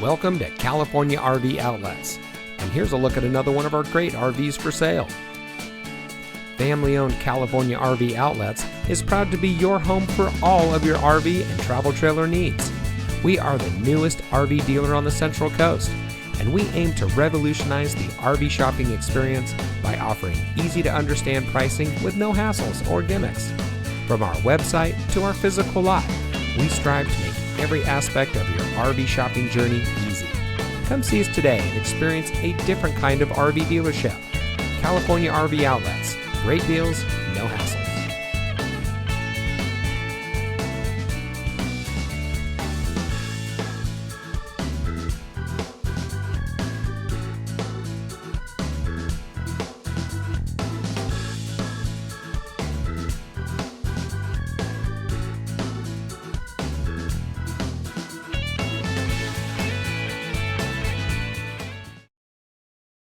Welcome to California RV Outlets, and here's a look at another one of our great RVs for sale. Family-owned California RV Outlets is proud to be your home for all of your RV and travel trailer needs. We are the newest RV dealer on the Central Coast, and we aim to revolutionize the RV shopping experience by offering easy-to-understand pricing with no hassles or gimmicks. From our website to our physical lot, we strive to make every aspect of your RV shopping journey easy. Come see us today and experience a different kind of RV dealership. California RV Outlets. Great deals,